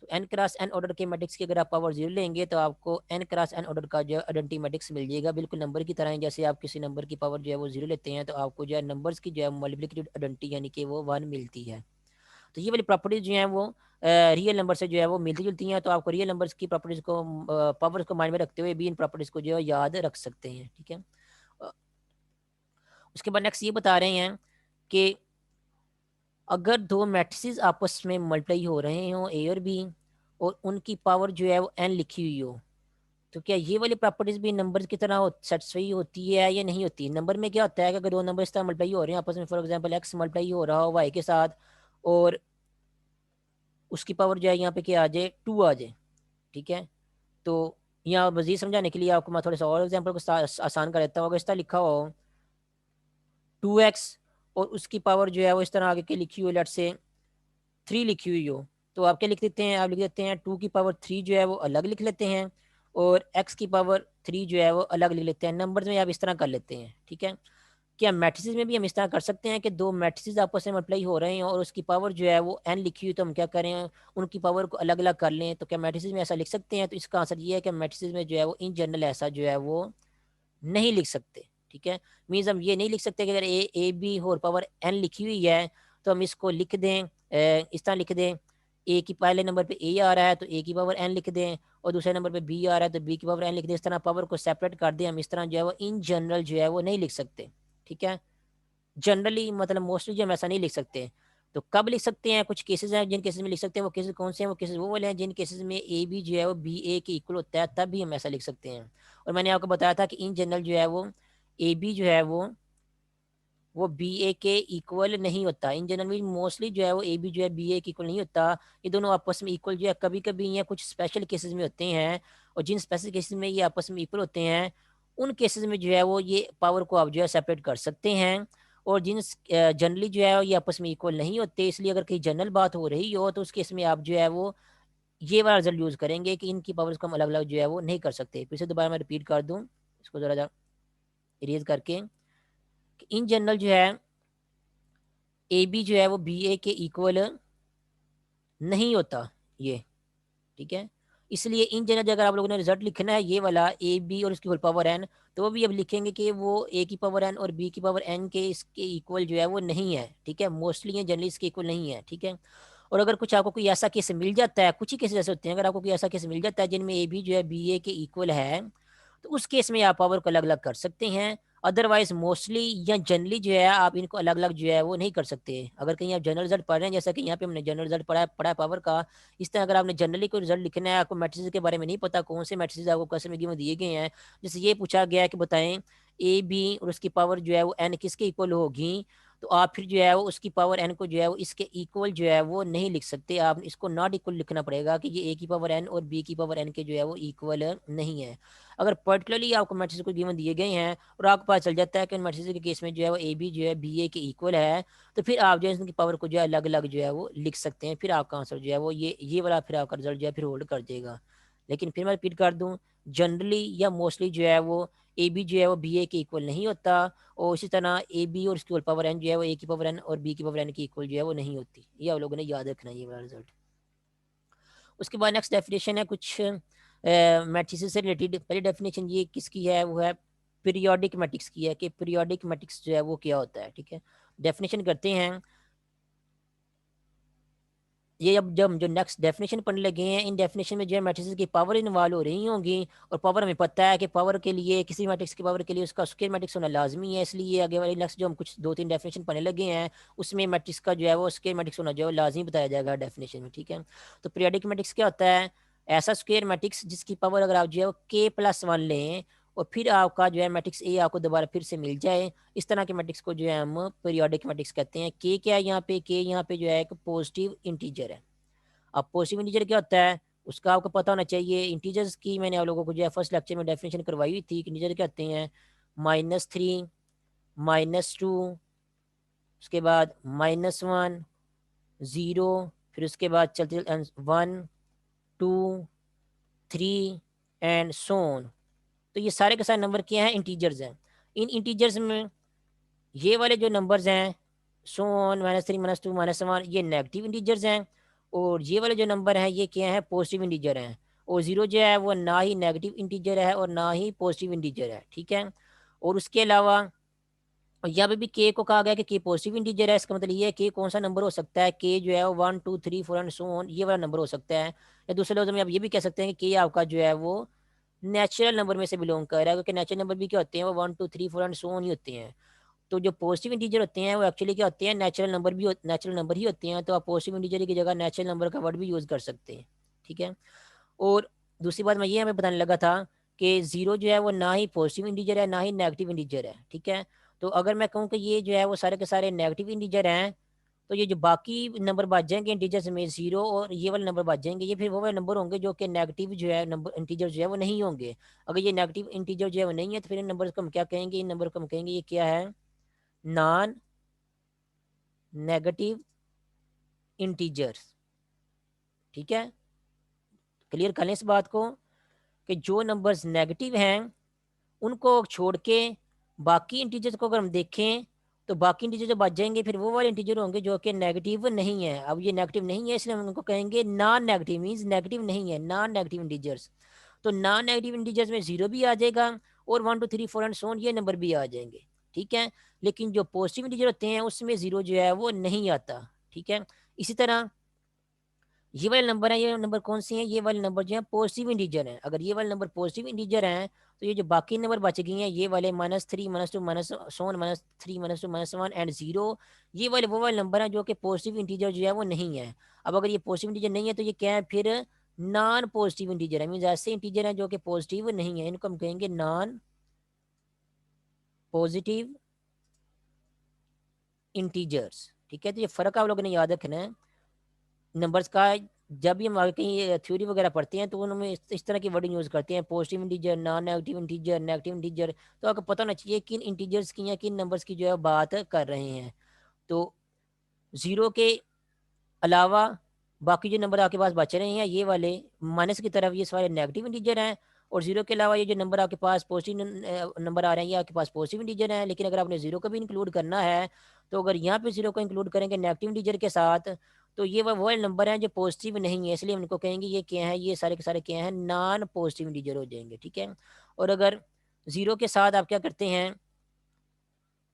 Speaker 1: तो n x n ऑर्डर के मैट्रिक्स की अगर आप पावर 0 लेंगे तो आपको n x n ऑर्डर का जो आइडेंटिटी मैट्रिक्स मिल जाएगा, बिल्कुल नंबर की तरह ही। जैसे आप किसी नंबर की पावर जो है वो 0 लेते हैं तो आपको जो है नंबर्स की जो है मल्टीप्लिकेटिव आइडेंटिटी यानी कि वो 1 मिलती है। तो ये वाली प्रॉपर्टीज जो हैं वो रियल नंबर से जो है वो मिलती जुलती हैं। तो आपको रियल नंबर्स की प्रॉपर्टीज को पावर्स को माइंड में रखते हुए भी इन प्रॉपर्टीज को जो है याद रख सकते हैं। ठीक है, अ, उसके बाद नेक्स्ट ये बता रहे हैं कि अगर दो मैट्रिसेस आपस में मल्टीप्लाई हो रहे हों ए और बी, और उनकी पावर जो है वो एन लिखी हुई हो, तो क्या ये वाली प्रॉपर्टीज भी नंबर की तरह सेटिस्फाई होती है या नहीं होती? नंबर में क्या होता है कि अगर दो नंबर इस तरह मल्टीप्लाई हो रहे हैं आपस में, फॉर एग्जांपल एक्स मल्टीप्लाई हो रहा हो वाई के साथ, और उसकी पावर जो है यहाँ पे क्या आ जाए? 2 आ जाए। ठीक है, तो यहाँ मजीद समझाने के लिए आपको मैं थोड़ा सा और एग्जाम्पल को आसान कर देता हूँ। अगर इस तरह लिखा हो 2x और उसकी पावर जो है वो इस तरह आगे के लिखी हुई, लेट से 3 लिखी हुई हो, तो आप क्या लिख देते हैं? आप लिख देते हैं 2 की पावर 3 जो है वो अलग लिख लेते हैं, और x की पावर 3 जो है वो अलग लिख लेते हैं। नंबर्स में आप इस तरह कर लेते हैं। ठीक है, क्या मैट्रिसेस में भी हम इस तरह कर सकते हैं कि दो मैट्रिसेस आपस में मल्टीप्लाई हो रहे हैं और उसकी पावर जो है वो n लिखी हुई, तो हम क्या करें? उनकी पावर को अलग अलग कर लें। तो क्या मैट्रिसेस में ऐसा लिख सकते हैं? तो इसका आंसर ये है कि मैट्रिसेस में जो है वो इन जनरल ऐसा जो है वो नहीं लिख सकते। ठीक है, मीन्स हम ये नहीं लिख सकते कि अगर A B whole power n लिखी हुई है तो हम इसको लिख दें इस तरह लिख दें, ए की पहले नंबर पे ए आ रहा है तो ए की पावर एन लिख दें, और दूसरे नंबर पे बी आ रहा है तो बी की पावर एन लिख दें। इस तरह पावर को सेपरेट कर दें हम, इस तरह जो है वो इन जनरल जो है वो नहीं लिख सकते। ठीक है, जनरली मतलब मोस्टली जो हम ऐसा नहीं लिख सकते। तो कब लिख सकते हैं? कुछ केसेस हैं जिन केसेस में लिख सकते हैं। वो केसेस कौन से हैं? वो केसेस वो वाले हैं जिन केसेस में ए बी जो है वो बी ए के इक्वल होता है, तब भी हम ऐसा लिख सकते हैं। और मैंने आपको बताया था कि इन जनरल जो है वो ए बी जो है वो बी ए के इक्वल नहीं होता। इन जनरल में मोस्टली जो है वो ए बी जो है बी ए के इक्वल नहीं होता। ये दोनों आपस में इक्वल जो है कभी कभी या कुछ स्पेशल केसेस में होते हैं, और जिन स्पेशल केसेस में ये आपस में इक्वल होते हैं उन केसेस में जो है वो ये पावर को आप जो है सेपरेट कर सकते हैं। और जिन जनरली जो है ये आपस में इक्वल नहीं होते, इसलिए अगर कहीं जनरल बात हो रही हो तो उस केस में आप जो है वो ये वाला रिजल्ट यूज करेंगे कि इनकी पावर्स को हम अलग अलग जो है वो नहीं कर सकते। फिर से दोबारा मैं रिपीट कर दूं इसको जरा इरेज करके, कि इन जनरल जो है ए बी जो है वो बी ए के इक्वल नहीं होता ये। ठीक है, इसलिए इन जनरल अगर आप लोगों ने रिजल्ट लिखना है ये वाला ए बी और इसकी होल पावर एन, तो वो भी अब लिखेंगे कि वो ए की पावर एन और बी की पावर एन के इसके इक्वल जो है वो नहीं है, ठीक है। मोस्टली ये जनरली इसके इक्वल नहीं है, ठीक है। और अगर कुछ आपको कोई ऐसा केस मिल जाता है, कुछ ही केसेस ऐसे होते हैं, अगर आपको कोई ऐसा केस मिल जाता है जिनमें ए बी जो है बी ए के इक्वल है, तो उस केस में आप पावर को अलग अलग कर सकते हैं। अदरवाइज मोस्टली या जनरली जो है आप इनको अलग अलग जो है वो नहीं कर सकते। अगर कहीं आप जनरल रिजल्ट पढ़ रहे हैं, जैसा कि यहाँ पे हमने जनरल रिजल्ट पढ़ा है पावर का, इस तरह अगर आपने जनरली कोई रिजल्ट लिखना है, आपको मैट्रिसेस के बारे में नहीं पता कौन से मैट्रिसेस आपको क्वेश्चन में दिए गए हैं, जैसे ये पूछा गया है कि बताएं ए बी और उसकी पावर जो है वो एन किसके इक्वल होगी, तो आप फिर जो है वो उसकी पावर एन को जो है वो इसके इक्वल जो है वो नहीं लिख सकते। आप इसको नॉट इक्वल लिखना पड़ेगा कि ये ए की पावर एन और बी की पावर एन के जो है वो इक्वल नहीं है। अगर पर्टिकुलरली आपको मैट्रिक्स को गिवन दिए गए हैं और आपको पता चल जाता है कि उन मैट्रिक्स के केस में जो है वो ए बी जो है बी ए के इक्वल है, तो फिर आप जो है इनकी पावर को जो है अलग अलग जो है वो लिख सकते हैं। फिर आपका आंसर जो है वो ये वाला फिर आपका रिजल्ट जो है फिर होल्ड कर देगा। लेकिन फिर मैं रिपीट कर दूं, जनरली या मोस्टली जो है वो ए बी जो है वो बी ए के इक्वल नहीं होता, और इसी तरह ए बी और इसकी होल पावर एन जो है वो ए की पावर एन और बी की पावर एन की इक्वल जो है वो नहीं होती। ये आप लोगों ने याद रखना है ये वाला रिजल्ट। उसके बाद नेक्स्ट डेफिनेशन है कुछ मैट्रिसेस से रिलेटेड। पहली डेफिनेशन ये किसकी है, वो है पीरियोडिक मैट्रिक्स की है, कि पीरियोडिक मैट्रिक्स जो है वो क्या होता है, ठीक है। डेफिनेशन करते हैं। ये अब जब हम जो नेक्स्ट डेफिनेशन पढ़ने लगे हैं, इन डेफिनेशन में जो है मैट्रिसेस की पावर इन्वॉल्व हो रही होंगी, और पावर हमें पता है कि पावर के लिए, किसी मैट्रिक्स की पावर के लिए उसका स्क्वायर मैट्रिक्स होना लाजमी है। इसलिए आगे वाली नेक्स्ट जो हम कुछ 2-3 डेफिनेशन पढ़ने लगे हैं, उसमें मैट्रिक्स का जो है वो स्क्वायर मैट्रिक्स होना जो है लाजमी बताया जाएगा डेफिनेशन में, ठीक है। तो पीरियोडिक मैट्रिक्स क्या होता है, ऐसा स्क्वायर मैट्रिक्स जिसकी पावर अगर आप जो है वो k+1 लें और फिर आपका जो है मैट्रिक्स ए आपको दोबारा फिर से मिल जाए, इस तरह के मैट्रिक्स को जो है हम पीरियोडिक मैट्रिक्स कहते हैं। के क्या है यहाँ पे, के यहाँ पे जो है एक पॉजिटिव इंटीजर है। अब पॉजिटिव इंटीजर क्या होता है उसका आपको पता होना चाहिए। इंटीजर्स की मैंने आप लोगों को जो है फर्स्ट लेक्चर में डेफिनेशन करवाई हुई थी। इंटीजर क्या होते हैं, -3, -2, उसके बाद -1, 0, फिर उसके बाद चलते 1, 2, 3 एंड सोन। तो ये सारे के सारे नंबर क्या हैं, इंटीजर्स हैं। इन इंटीजर्स में ये वाले जो नंबर्स हैं, सो ऑन, -3, -2, -1, ये नेगेटिव इंटीजर्स हैं। और ये वाले जो नंबर हैं ये क्या है, पॉजिटिव इंटीजर हैं। और जीरो जो है वो ना ही नेगेटिव इंटीजर है और ना ही पॉजिटिव इंटीजर है, ठीक है। और उसके अलावा यहाँ पे भी के को कहा गया कि के पॉजिटिव इंटीजर है। इसका मतलब ये है कि कौन सा नंबर हो सकता है, के जो है 1, 2, 3, 4 एंड सो ऑन, ये वाला नंबर हो सकता है। या दूसरे लफ्ज़ों में आप ये भी कह सकते हैं कि के आपका जो है वो नेचुरल नंबर में से बिलोंग कर रहा है, क्योंकि नेचुरल नंबर भी क्या होते हैं, वो 1, 2, 3, 4 एंड सो ऑन ही होते हैं। तो जो पॉजिटिव इंटीजर होते हैं वो एक्चुअली क्या होते हैं, नेचुरल नंबर ही होते हैं। तो आप पॉजिटिव इंटीजर की जगह नेचुरल नंबर का वर्ड भी यूज़ कर सकते हैं, ठीक है। और दूसरी बात मैं ये हमें बताने लगा था कि जीरो जो है वो ना ही पॉजिटिव इंटीजर है ना ही नेगेटिव इंटीजर है, ठीक है। तो अगर मैं कहूँ कि ये जो है वो सारे के सारे नेगेटिव इंटीजर हैं, तो ये जो बाकी नंबर बच जाएंगे इंटीजर्स में, जीरो और ये वाले नंबर बच जाएंगे, ये फिर वो वाले नंबर होंगे जो कि नेगेटिव जो है नंबर इंटीजर जो है वो नहीं होंगे। अगर ये नेगेटिव इंटीजर जो है वो नहीं है, तो फिर इन नंबर को हम क्या कहेंगे, इन नंबर को हम कहेंगे ये क्या है, नॉन नेगेटिव इंटीजर्स, ठीक है। क्लियर कर लें इस बात को कि जो नंबर्स नेगेटिव हैं उनको छोड़ के बाकी इंटीजर्स को अगर हम देखें, तो बाकी इंटीजर जो बच जाएंगे फिर वो वाले इंटीजर होंगे जो कि नेगेटिव नहीं है। अब ये नेगेटिव नहीं है इसलिए हम उनको कहेंगे नॉन नेगेटिव, मीन्स नेगेटिव नहीं है, नॉन नेगेटिव इंटीजर्स। तो नॉन नेगेटिव इंटीजर्स में जीरो भी आ जाएगा और 1, 2, 3, 4 एंड सोन ये नंबर भी आ जाएंगे, ठीक है। लेकिन जो पॉजिटिव इंटीजर होते हैं उसमें जीरो जो है वो नहीं आता, ठीक है। इसी तरह ये वाले नंबर हैं, ये नंबर कौन से हैं, ये वाले नंबर जो है पॉजिटिव इंटीजर हैं। अगर ये वाले नंबर पॉजिटिव इंटीजर हैं, तो ये जो बाकी नंबर बच गए हैं ये वाले -3, -2, -1, -3, -2, -1 एंड 0, ये वाले वो वाले नंबर हैं जो कि पॉजिटिव इंटीजर जो है वो नहीं है। अब अगर ये पॉजिटिव इंटीजर नहीं है तो ये क्या है, फिर नॉन पॉजिटिव इंटीजर है। मीन्स ऐसे इंटीजर हैं जो कि पॉजिटिव नहीं है, इनको हम कहेंगे नॉन पॉजिटिव इंटीजर्स, ठीक है। तो ये फ़र्क आप लोगों ने याद रखना है नंबर्स का। जब भी हम आगे कहीं थ्योरी वगैरह पढ़ते हैं तो उनमें इस तरह की वर्डिंग यूज़ करते हैं, positive integer, non negative integer, negative integer. तो आपको पता होना चाहिए किन इंटीजर्स की या किन नंबर्स की जो है बात कर रहे हैं। तो ज़ीरो के अलावा बाकी जो नंबर आपके पास बच रहे हैं ये वाले माइनस की तरफ, ये सारे नेगेटिव इंटीजर हैं। और जीरो के अलावा ये जो नंबर आपके पास पॉजिटिव नंबर आ रहे हैं ये आपके पास पॉजिटिव इंटीजर हैं। लेकिन अगर आपने जीरो को भी इंक्लूड करना है, तो अगर यहाँ पे जीरो को इंक्लूड करेंगे नेगेटिव इंटीजर के साथ, तो ये वो वाले नंबर हैं जो पॉजिटिव नहीं है, इसलिए हम इनको कहेंगे ये क्या है, ये सारे के सारे क्या हैं, नॉन पॉजिटिव इंटीजर हो जाएंगे, ठीक है। और अगर ज़ीरो के साथ आप क्या करते हैं,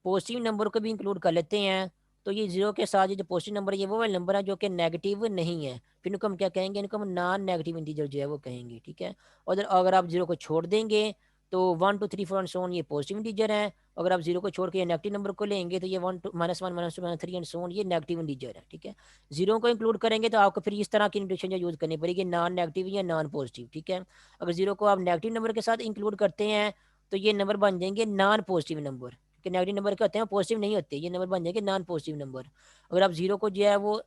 Speaker 1: पॉजिटिव नंबर को भी इंक्लूड कर लेते हैं, तो ये जीरो के साथ ये जो पॉजिटिव नंबर है ये वो वाले नंबर है जो कि नेगेटिव नहीं है, फिर इनको हम क्या कहेंगे, इनको हम नॉन नेगेटिव इंटीजर जो है वो कहेंगे, ठीक है। और अगर आप जीरो को छोड़ देंगे तो 1 2 3 4 एंड सो ऑन ये पॉजिटिव इंटीजर है, अगर आप जीरो को छोड़ के ये नेगेटिव नंबर को लेंगे तो ये 1 2 -1 -2 -3 एंड सो ऑन ये नेगेटिव इंटीजर है, ठीक है। जीरो को इंक्लूड करेंगे तो आपको फिर इस तरह की नोटेशन यूज करनी पड़ेगी, नॉन नेगेटिव या नॉन पॉजिटिव, ठीक है। अगर जीरो को आप नेगेटिव नंबर के साथ इंक्लूड करते हैं तो ये नंबर बन जाएंगे नॉन पॉजिटिव नंबर, कि नेगेटिव नंबर क्या होते हैं, पॉजिटिव नहीं होते, ये नंबर बन जाएंगे नॉन पॉजिटिव नंबर। अगर आप जीरो को जो है वो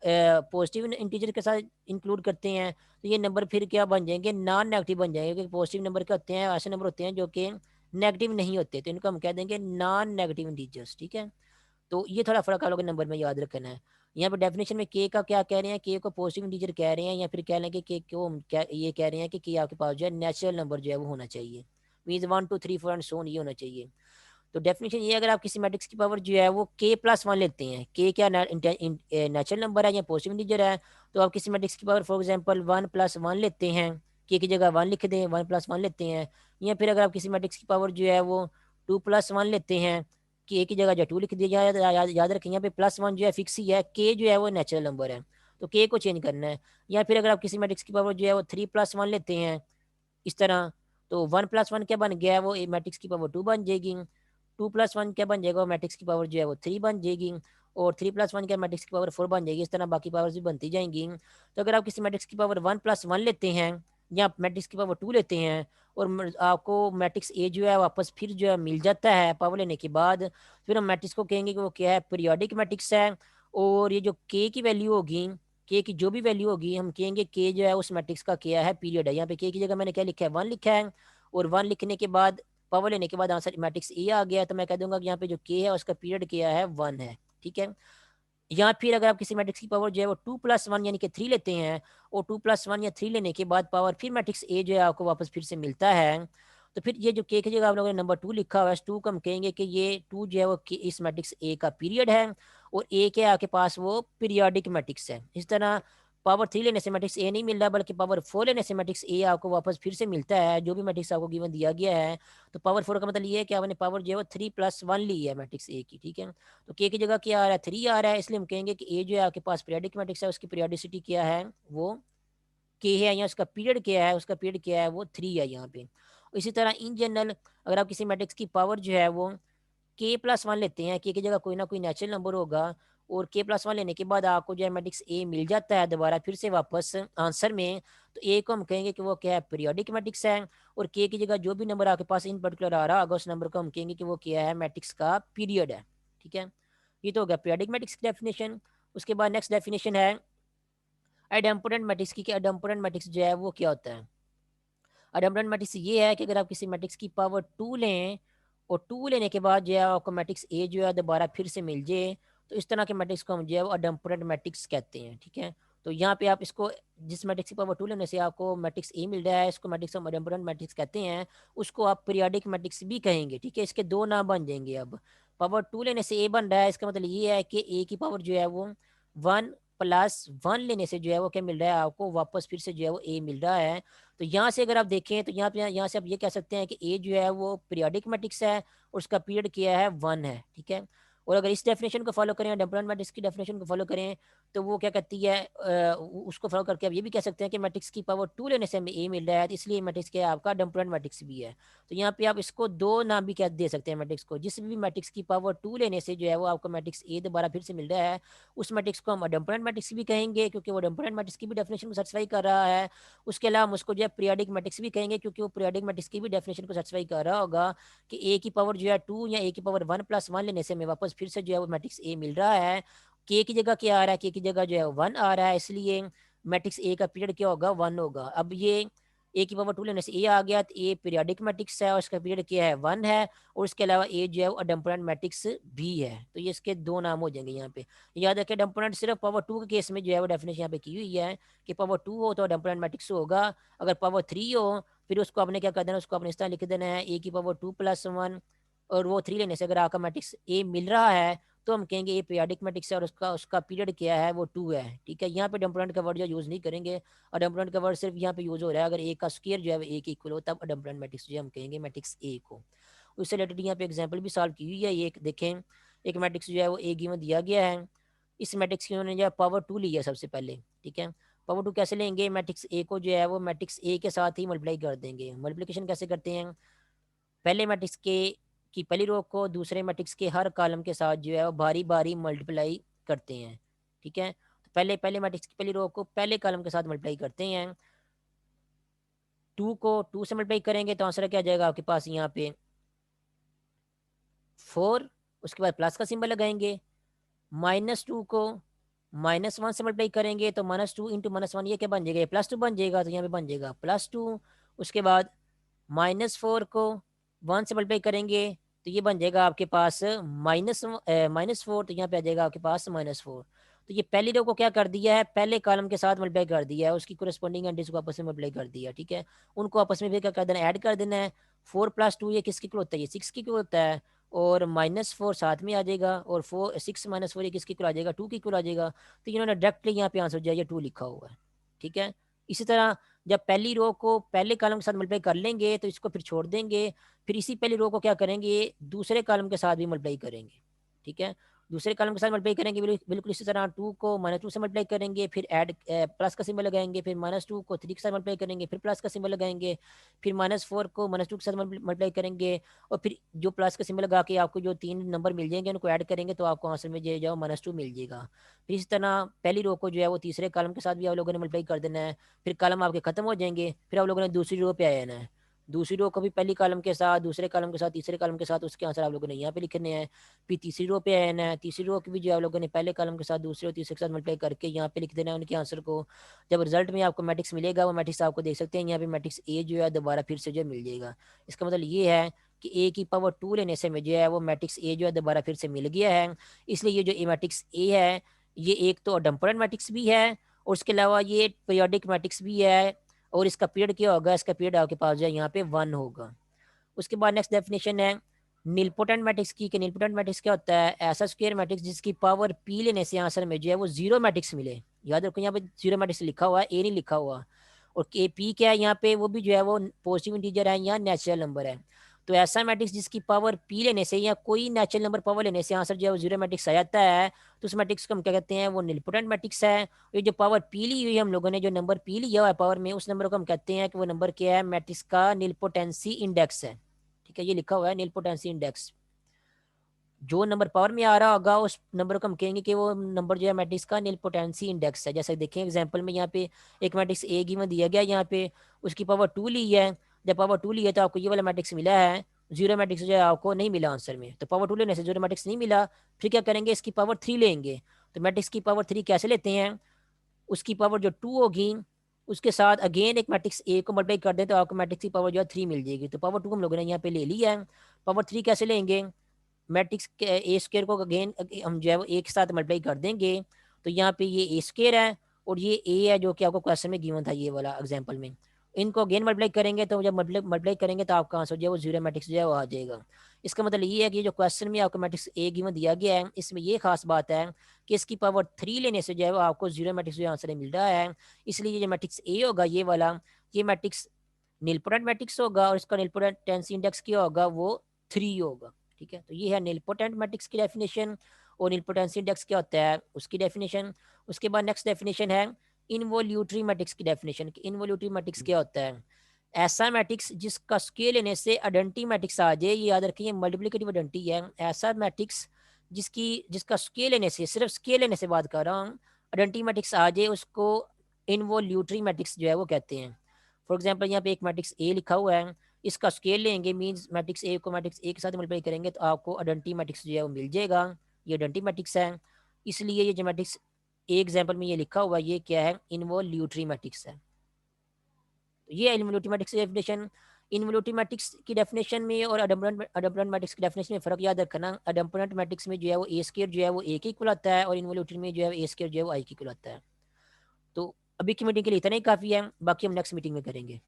Speaker 1: पॉजिटिव इंटीजर के साथ इंक्लूड करते हैं तो ये नंबर फिर क्या बन जाएंगे, नॉन नेगेटिव बन जाएंगे, क्योंकि पॉजिटिव नंबर क्या होते हैं, ऐसे नंबर होते हैं जो कि नेगेटिव नहीं होते, तो इनको हम कह देंगे नॉन नेगेटिव इंटीजर्स, ठीक है। तो ये थोड़ा फर्क आप लोगों को नंबर में याद रखना है। यहाँ पर डेफिनेशन में के का क्या कह रहे हैं, के को पॉजिटिव इंटीजर कह रहे हैं, या फिर कह लें कि के को हम क्या ये कह रहे हैं कि के आपके पास जो है नेचुरल नंबर जो है वो होना चाहिए, मीन्स 1 2 3 4 एंड सो ऑन ये होना चाहिए। तो डेफिनेशन ये, अगर आप किसी मैट्रिक्स की पावर जो है वो k+1 लेते हैं, के क्या नेचुरल नंबर है या पॉजिटिव इंटीजर है, तो आप किसी मैट्रिक्स की पावर फॉर एग्जांपल 1+1 लेते हैं, के की जगह 1 लिख दें, 1+1 लेते हैं। या फिर अगर आप किसी मैट्रिक्स की पावर जो है वो 2+1 लेते हैं, के की जगह जो 2 लिख दिया, याद रखें यहाँ पे +1 जो है फिक्स ही है, के जो है वो नेचुरल नंबर है, तो के को चेंज करना है। या फिर अगर आप किसी मैट्रिक्स की पावर जो है वो 3+1 लेते हैं इस तरह, तो 1+1 क्या बन गया है, वो मैट्रिक्स की पावर 2 बन जाएगी, 2+1 क्या बन जाएगा, मैट्रिक्स की पावर जो है वो 3 बन जाएगी, और 3+1 क्या मैट्रिक्स की पावर 4 बन जाएगी, इस तरह बाकी पावर्स भी बनती जाएंगी। तो अगर आप किसी मैट्रिक्स की पावर 1+1 लेते हैं या मैट्रिक्स की पावर 2 लेते हैं और आपको मैट्रिक्स ए जो है वापस फिर जो है मिल जाता है पावर लेने के बाद, फिर हम मैट्रिक्स को कहेंगे कि वो क्या है, पीरियोडिक मैट्रिक्स है। और ये जो के की वैल्यू होगी, के की जो भी वैल्यू होगी हम कहेंगे के जो है उस मैट्रिक्स का क्या है, पीरियड है। यहाँ पे के की जगह मैंने क्या लिखा है, 1 लिखा है, और 1 लिखने के बाद पावर लेने के बाद आंसर मैट्रिक्स ए आ गया, तो मैं कह दूंगा कि यहाँ पे जो के है उसका पीरियड क्या है, 1 है, ठीक है। या फिर अगर आप किसी मैट्रिक्स की पावर जो है वो 2+1 यानी कि 3 लेते हैं, और 2+1 या 3 लेने के बाद पावर फिर मैट्रिक्स ए जो है आपको वापस फिर से मिलता है, तो फिर ये जो के की जगह आप लोगों ने नंबर 2 लिखा हुआ है, 2 को हम कहेंगे कि ये 2 जो है वो इस मैट्रिक्स ए का पीरियड है, और ए के आपके पास वो पीरियोडिक मैट्रिक्स है। इस तरह पावर 3 लेने से मैट्रिक्स ए नहीं मिल रहा, बल्कि पावर 4 लेने से मैट्रिक्स ए आपको वापस फिर से मिलता है, जो भी मैट्रिक्स आपको गिवन दिया गया है। तो पावर 4 का मतलब ये है कि आपने पावर जो है वो 3+1 ली है मैट्रिक्स ए की, ठीक है। तो के की जगह क्या आ रहा है, 3 आ रहा है, इसलिए हम कहेंगे कि ए जो है आपके पास पीरियोडिक मैट्रिक्स है, उसकी पीरियोडिसिटी क्या है, वो के है, या उसका पीरियड क्या है, उसका पीरियड क्या है, वो 3 है यहाँ पे। इसी तरह इन जनरल अगर आप किसी मैट्रिक्स की पावर जो है वो k+1 लेते हैं, के की जगह कोई ना कोई नेचुरल नंबर होगा, और k+1 लेने के बाद आपको जो है मैट्रिक्स ए मिल जाता है दोबारा फिर से वापस आंसर में, तो ए को हम कहेंगे कि वो क्या है, पीरियोडिक मैट्रिक्स है। और के की जगह जो भी नंबर आपके पास इन पर्टिकुलर आ रहा होगा उस नंबर को हम कहेंगे कि वो क्या है, मैट्रिक्स का पीरियड है, ठीक है। ये तो हो गया पीरियोडिक मैट्रिक्स की डेफिनेशन। उसके बाद नेक्स्ट डेफिनेशन है आइडेम्पोटेंट मैट्रिक्स की, कि आइडेम्पोटेंट मैट्रिक्स जो है वो क्या होता है। अडम्बरन मैट्रिक्स ये है कि अगर आप किसी मैट्रिक्स की पावर 2 लें, और 2 लेने के बाद जो है आपको मैट्रिक्स ए जो है दोबारा फिर से मिल जाए, तो इस तरह के मैट्रिक्स को हम जो है वो अडम्पोटेंट मैट्रिक्स कहते हैं, ठीक है। तो यहाँ पे आप इसको, जिस मैट्रिक्स की पावर 2 लेने से आपको मैट्रिक्स ए मिल रहा है, इसको मैट्रिक्स हम अडम्पोटेंट मैट्रिक्स कहते हैं, उसको आप पीरियोडिक मैट्रिक्स भी कहेंगे, ठीक है। इसके दो नाम बन जाएंगे अब। पावर 2 लेने से ए बन रहा है, इसका मतलब ये है कि ए की पावर जो है वो 1+1 लेने से जो है वो क्या मिल रहा है आपको, वापस फिर से जो है वो ए मिल रहा है। तो यहाँ से अगर आप देखें तो यहाँ से आप ये कह सकते हैं कि ए जो है वो पीरियोडिक मैट्रिक्स है, और उसका पीरियड क्या है, 1 है, ठीक है। और अगर इस डेफिनेशन को फॉलो करें, डेम्परमेंट मैट्रिक्स की डेफिनेशन को फॉलो करें, तो वो क्या कहती है, उसको फॉलो करके आप ये भी कह सकते हैं कि मैट्रिक्स की पावर 2 लेने से हमें ए मिल रहा है, तो इसलिए मैट्रिक्स क्या है आपका, डेम्परमेंट मैट्रिक्स भी है। तो यहाँ पे आप इसको दो नाम भी क्या दे सकते हैं मैट्रिक्स को, जिस भी मैट्रिक्स की पावर 2 लेने से जो है वो आपको मैट्रिक्स ए दोबारा फिर से मिल रहा है, उस मैट्रिक्स को हम डेम्परमेंट मैट्रिक्स भी कहेंगे, क्योंकि वो डेम्परमेंट मैट्रिक्स की भी डेफिनेशन को सेटिस्फाई कर रहा है। उसके अलावा हम उसको जो है पीरियोडिक मैट्रिक्स भी कहेंगे, क्योंकि वो पीरियोडिक मैट्रिक्स की भी डेफिनेशन को सेटिस्फाई कर रहा होगा कि ए की पावर जो है 2 या ए की पावर 1+1 लेने से हमें वापस फिर से जो है वो मैट्रिक्स ए मिल रहा है। के की जगह क्या आ रहा है, के की जगह जो है 1 आ रहा है, इसलिए मैट्रिक्स ए का पीरियड क्या होगा, 1 होगा। अब ये ए की पावर 2 लेने से ए आ गया, तो ए पीरियोडिक मैट्रिक्स है और इसका पीरियड क्या है, 1 है। और उसके अलावा ए जो है वो अडम्परेंट मैट्रिक्स भी है, तो ये इसके दो नाम हो जाएंगे यहाँ पे। याद रखें डम्परेंट सिर्फ पावर 2 के केस में जो है वो डेफिनेशन यहाँ पे की हुई है कि पावर 2 हो तो डम्परेंट मैट्रिक्स होगा, अगर पावर 3 हो फिर उसको आपने क्या कर देना, उसको आपने इस तरह लिख देना है ए की पावर 2+1, और वो 3 लेने से अगर आपका मैट्रिक्स ए मिल रहा है तो हम कहेंगे ये पीरियाडिक मैट्रिक्स है और उसका उसका पीरियड क्या है, वो 2 है, ठीक है। यहाँ पे डम्पलेंट का वर्ड जो यूज़ नहीं करेंगे, और डम्पलेंट का वर्ड सिर्फ यहाँ पे यूज़ हो रहा है अगर ए का स्क्वायर जो है वो ए के इक्वल हो, तब डम्पलेंट मैट्रिक्स जो है हम कहेंगे मैट्रिक्स ए को। उससे रिलेटेड यहाँ पे एग्जाम्पल भी सॉल्व की हुई है। ये देखें, एक मैट्रिक्स जो है वो ए गिवन दिया गया है। इस मैट्रिक्स की उन्होंने जो है पावर 2 ली है सबसे पहले, ठीक है। पावर 2 कैसे लेंगे, मैट्रिक्स ए को जो है वो मैट्रिक्स ए के साथ ही मल्टीप्लाई कर देंगे। मल्टीप्लिकेशन कैसे करते हैं, पहले मैट्रिक्स के की पहली रो को दूसरे मैट्रिक्स के हर कॉलम के साथ जो है वो बारी बारी मल्टीप्लाई करते हैं, ठीक है। तो पहले पहले मैट्रिक्स की पहली रो को पहले कॉलम के साथ मल्टीप्लाई करते हैं। 2 को 2 से मल्टीप्लाई करेंगे तो आंसर क्या आ जाएगा आपके पास यहाँ पे 4। उसके बाद प्लस का सिंबल लगाएंगे। -2 को -1 से मल्टीप्लाई करेंगे तो -2 इंटू -1 ये क्या बन जाएगा, ये +2 बन जाएगा, तो यहाँ पे बन जाएगा +2। उसके बाद -4 को 1 से मल्टीप्लाई करेंगे तो ये बन जाएगा आपके पास -4, तो यहाँ पे आ जाएगा आपके पास -4। तो ये पहली रो को क्या कर दिया है, पहले कॉलम के साथ मल्टीप्लाई कर दिया है, उसकी कोरेस्पॉन्डिंग एंट्रीज को आपस में मल्टीप्लाई कर दिया, ठीक है। उनको आपस में फिर क्या कर देना, ऐड कर देना है। 4 + 2 ये किसकी इक्वल होता है, ये 6 की इक्वल होता है, और -4 साथ में आ जाएगा, और 6 - 4 ये किसकी इक्वल आ जाएगा, 2 की इक्वल आ जाएगा। तो इन्होंने डायरेक्टली यहाँ पे आंसर जो है ये 2 लिखा हुआ है, ठीक है। इसी तरह जब पहली रो को पहले कॉलम के साथ मल्टीप्लाई कर लेंगे तो इसको फिर छोड़ देंगे, फिर इसी पहली रो को क्या करेंगे, दूसरे कॉलम के साथ भी मल्टीप्लाई करेंगे, ठीक है। दूसरे कॉलम के साथ मल्टीप्लाई करेंगे, बिल्कुल इसी तरह 2 को -2 से मल्टीप्लाई करेंगे, फिर ऐड प्लस का सिंबल लगाएंगे, फिर -2 को 3 के साथ मल्टीप्लाई करेंगे, फिर प्लस का सिंबल लगाएंगे, फिर -4 को -2 के साथ मल्टीप्लाई करेंगे, और फिर जो प्लस का सिंबल लगा के आपको जो 3 नंबर मिल जाएंगे उनको ऐड करेंगे तो आपको आंसर में जो जाओ -2 मिल जाएगा। फिर इस तरह पहली रो को जो है वो तीसरे कॉलम के साथ भी आप लोगों ने मल्टीप्लाई कर देना है। फिर कॉलम आपके खत्म हो जाएंगे, फिर आप लोगों ने दूसरी रो पे आ जाना है। दूसरी रो को भी पहली कॉलम के साथ, दूसरे कॉलम के साथ, तीसरे कॉलम के साथ, उसके आंसर आप लोगों ने यहाँ पे लिखने हैं। फिर तीसरी रो पे आना है, तीसरी रो की भी जो है आप लोगों ने पहले कॉलम के साथ, दूसरे और तीसरे के साथ मल्टीप्लाई करके यहाँ पे लिख देना है उनके आंसर को। जब रिजल्ट में आपको मैट्रिक्स मिलेगा, वो मैट्रिक्स आपको देख सकते हैं यहाँ पे, मैट्रिक्स ए जो है दोबारा फिर से जो है मिल जाएगा। इसका मतलब ये है कि ए की पावर 2 लेने से मुझे है वो मैट्रिक्स ए जो है दोबारा फिर से मिल गया है। इसलिए ये जो ए मैट्रिक्स ए है ये एक तो डम्परेंट मैट्रिक्स भी है, और उसके अलावा ये पीरियोडिक मैट्रिक्स भी है, और इसका पीरियड क्या होगा, इसका पीरियड आपके पास जो है यहाँ पे 1 होगा। उसके बाद नेक्स्ट डेफिनेशन है नीलपोटेंट मैट्रिक्स की, कि नीलपोटेंट मैट्रिक्स क्या होता है, ऐसा स्क्वायर मैट्रिक्स जिसकी पावर पी लेने से आंसर में जो है वो जीरो मैट्रिक्स मिले। याद रखो यहाँ पे जीरो मैट्रिक्स लिखा हुआ है, ए नहीं लिखा हुआ। और के पी क्या है यहाँ पे, वो भी जो है वो पॉजिटिव इंटीजर है या नेचुरल नंबर है। तो ऐसा मैट्रिक्स जिसकी पावर पी लेने से या कोई नेचुरल नंबर पावर लेने से आंसर जो है वो जीरो मैट्रिक्स आ जाता है, तो उस मैट्रिक्स को हम क्या कहते हैं, वो नीलपोटेंट मैट्रिक्स है। ये जो पावर पी ली हुई है हम लोगों ने, जो नंबर पी लिया हुआ है पावर में, उस नंबर को हम कहते हैं कि वो नंबर क्या है, मैट्रिक्स का नीलपोटेंसी इंडेक्स है, ठीक है। ये लिखा हुआ है नीलपोटेंसी इंडेक्स। जो नंबर पावर में आ रहा होगा उस नंबर को हम कहेंगे कि वो नंबर जो है मैट्रिक्स का नीलपोटेंसी इंडेक्स है। जैसे देखें एग्जांपल में यहाँ पे एक मैट्रिक्स ए गिवन दिया गया, यहाँ पे उसकी पावर 2 ली है। जब पावर 2 ली है तो आपको ये वाला मैट्रिक्स मिला है, जीरो मैट्रिक्स जो है आपको नहीं मिला आंसर में। तो पावर 2 लेने से जीरो मैट्रिक्स नहीं मिला, फिर क्या करेंगे, इसकी पावर 3 लेंगे। तो मैट्रिक्स की पावर 3 कैसे लेते हैं, उसकी पावर जो 2 होगी उसके साथ अगेन एक मैट्रिक्स ए को मल्टीप्लाई कर दें तो आपको मैट्रिक्स की पावर जो है 3 मिल जाएगी। तो पावर 2 हम लोगों ने यहाँ पे ले लिया है। पावर 3 कैसे लेंगे, मैट्रिक्स के ए स्क्र को अगेन हम जो है वो एक साथ मल्टीप्लाई कर देंगे। तो यहाँ पे ये ए स्क्र है और ये ए है जो कि आपको क्वेश्चन में गिवन था ये वाला एग्जाम्पल में। इनको अगेन मल्टीप्लाई करेंगे तो जब मल्टीप्लाई करेंगे तो आपका आंसर जो है वो जीरो मैट्रिक्स जो है वो आ जाएगा। इसका मतलब ये है कि जो क्वेश्चन में आपको मैट्रिक्स ए गिवन दिया गया है, इसमें ये खास बात है कि इसकी पावर 3 लेने से जो है वो आपको जीरो मैट्रिक्स जो आंसर मिल रहा है। इसलिए ये जो मैट्रिक्स ए होगा ये वाला, ये मैट्रिक्स नीलपोटेंट मैट्रिक्स होगा, और इसका नीलपोटेंसी इंडेक्स क्या होगा, वो 3 होगा, ठीक है। तो ये है नीलपोटेंट मैट्रिक्स की डेफिनेशन, और नीलपोटेंसी इंडेक्स क्या होता है उसकी डेफिनेशन। उसके बाद नेक्स्ट डेफिनेशन है इनवोल्यूटरी मैट्रिक्स की डेफिनेशन। इनवोल्यूटरी मैट्रिक्स क्या होता है, ऐसा मैट्रिक्स जिसका स्केल लेने से आइडेंटिटी मैट्रिक्स आ जाए। ये याद रखिए मल्टीप्लिकेटिव आइडेंटिटी है। ऐसा मैट्रिक्स जिसका स्केल लेने से, सिर्फ स्केल लेने से बात कर रहा हूँ, आइडेंटिटी मैट्रिक्स आ जाए, उसको इनवोल्यूटरी मैट्रिक्स जो है वो कहते हैं। फॉर एग्जाम्पल यहाँ पे एक मैट्रिक्स ए लिखा हुआ है, इसका स्केल लेंगे मीन्स मैट्रिक्स ए को मैट्रिक्स ए के साथ मल्टीप्लाई करेंगे तो आपको आइडेंटिटी मैट्रिक्स जो है वो मिल जाएगा। ये आइडेंटिटी मैट्रिक्स है। इसलिए ये जो मैट्रिक्स ए एग्जाम्पल में ये लिखा हुआ है ये क्या है, इनवोल्यूटरी मैट्रिक्स है। तो ये इनवोल्यूटरी मैट्रिक्स की डेफिनेशन। इनवोल्यूटरी मैट्रिक्स की डेफिनेशन में और अडम्परेंट मैट्रिक्स की डेफिनेशन में फर्क याद रखना। अडम्परेंट मैट्रिक्स में जो है वो ए स्क्वायर जो है वो ए के इक्वल आता है, और इनवोल्यूटरी में जो है ए स्क्वायर जो है वो आई के इक्वल आता है। तो अभी की मीटिंग के लिए इतना ही काफ़ी है, बाकी हम नेक्स्ट मीटिंग में करेंगे।